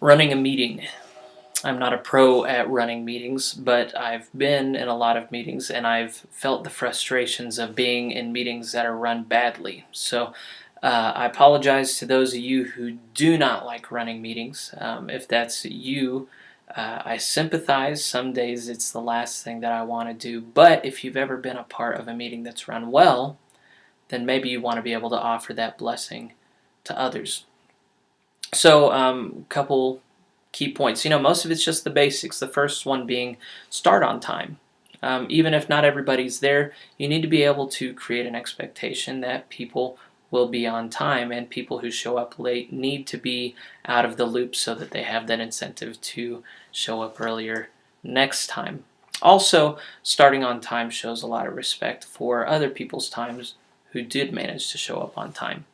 Running a meeting. I'm not a pro at running meetings, but I've been in a lot of meetings and I've felt the frustrations of being in meetings that are run badly. So I apologize to those of you who do not like running meetings. If that's you, I sympathize. Some days it's the last thing that I want to do. But if you've ever been a part of a meeting that's run well, then maybe you want to be able to offer that blessing to others. So, couple key points. Most of it's just the basics. The first one being start on time. Even if not everybody's there, you need to be able to create an expectation that people will be on time, and people who show up late need to be out of the loop so that they have that incentive to show up earlier next time. Also, starting on time shows a lot of respect for other people's times who did manage to show up on time.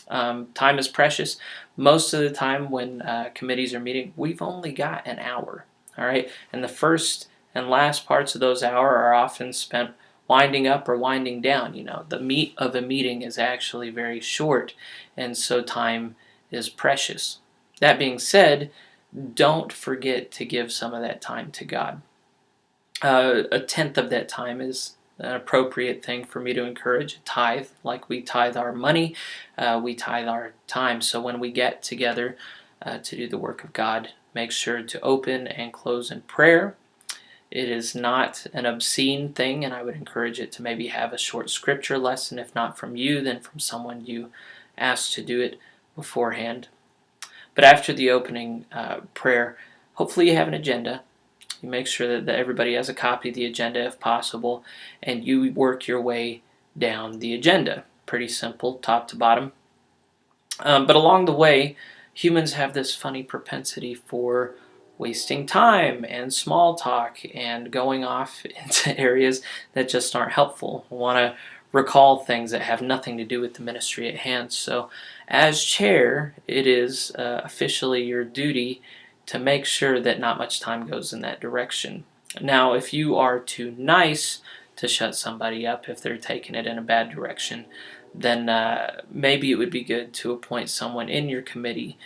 Time is precious. Most of the time when committees are meeting, we've only got an hour, all right? And the first and last parts of those hours are often spent winding up or winding down. The meat of a meeting is actually very short, and so time is precious. That being said, don't forget to give some of that time to God. A tenth of that time is an appropriate thing for me to encourage. Tithe, like we tithe our money, we tithe our time. So when we get together to do the work of God, make sure to open and close in prayer. It is not an obscene thing, and I would encourage it to maybe have a short scripture lesson, if not from you, then from someone you asked to do it beforehand. But after the opening prayer, hopefully you have an agenda. You make sure that everybody has a copy of the agenda if possible, and you work your way down the agenda. Pretty simple, top to bottom. But along the way, humans have this funny propensity for wasting time and small talk and going off into areas that just aren't helpful. We want to recall things that have nothing to do with the ministry at hand. So as chair, it is officially your duty to make sure that not much time goes in that direction. Now, if you are too nice to shut somebody up if they're taking it in a bad direction, then maybe it would be good to appoint someone in your committee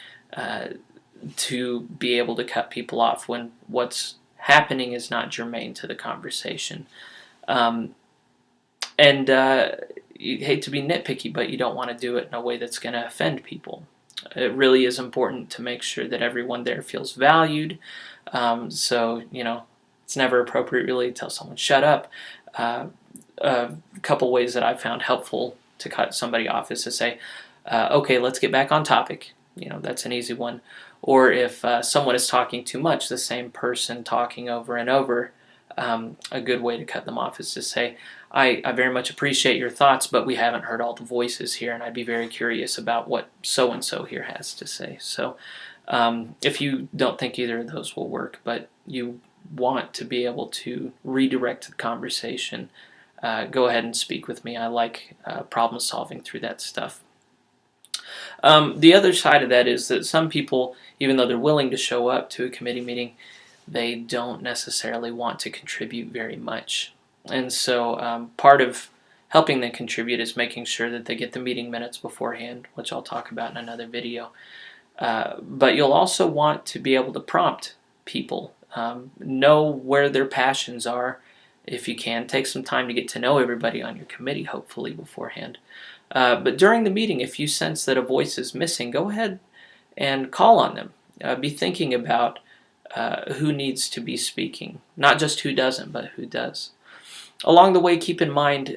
to be able to cut people off when what's happening is not germane to the conversation. And you hate to be nitpicky, but you don't want to do it in a way that's going to offend people. It really is important to make sure that everyone there feels valued. So, it's never appropriate really to tell someone, shut up. A couple ways that I've found helpful to cut somebody off is to say, okay, let's get back on topic. That's an easy one. Or if someone is talking too much, the same person talking over and over, a good way to cut them off is to say, I very much appreciate your thoughts, but we haven't heard all the voices here, and I'd be very curious about what so-and-so here has to say. So if you don't think either of those will work, but you want to be able to redirect the conversation, go ahead and speak with me. I like problem solving through that stuff. The other side of that is that some people, even though they're willing to show up to a committee meeting, they don't necessarily want to contribute very much. And so part of helping them contribute is making sure that they get the meeting minutes beforehand, which I'll talk about in another video. But you'll also want to be able to prompt people, know where their passions are. If you can, take some time to get to know everybody on your committee, hopefully beforehand. But during the meeting, if you sense that a voice is missing, go ahead and call on them. Be thinking about who needs to be speaking, not just who doesn't, but who does. Along the way, keep in mind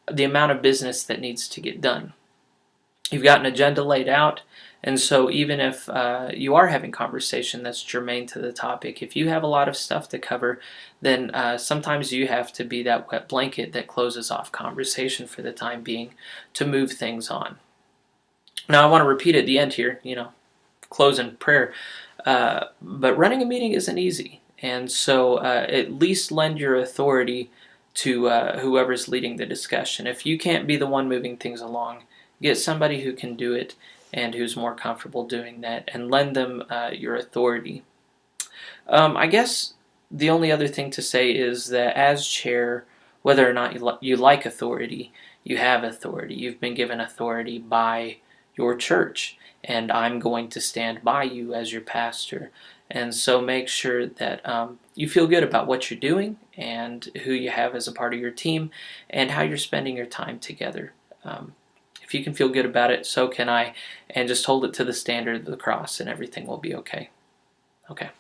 the amount of business that needs to get done. You've got an agenda laid out, and so even if you are having conversation that's germane to the topic, if you have a lot of stuff to cover, then sometimes you have to be that wet blanket that closes off conversation for the time being to move things on. Now I want to repeat at the end here, close in prayer, but running a meeting isn't easy, and so at least lend your authority to whoever's leading the discussion. If you can't be the one moving things along, get somebody who can do it and who's more comfortable doing that, and lend them your authority. I guess the only other thing to say is that as chair, whether or not you like authority, you have authority. You've been given authority by your church, and I'm going to stand by you as your pastor. And so make sure that you feel good about what you're doing and who you have as a part of your team and how you're spending your time together. If you can feel good about it, so can I. And just hold it to the standard of the cross, and everything will be okay. Okay.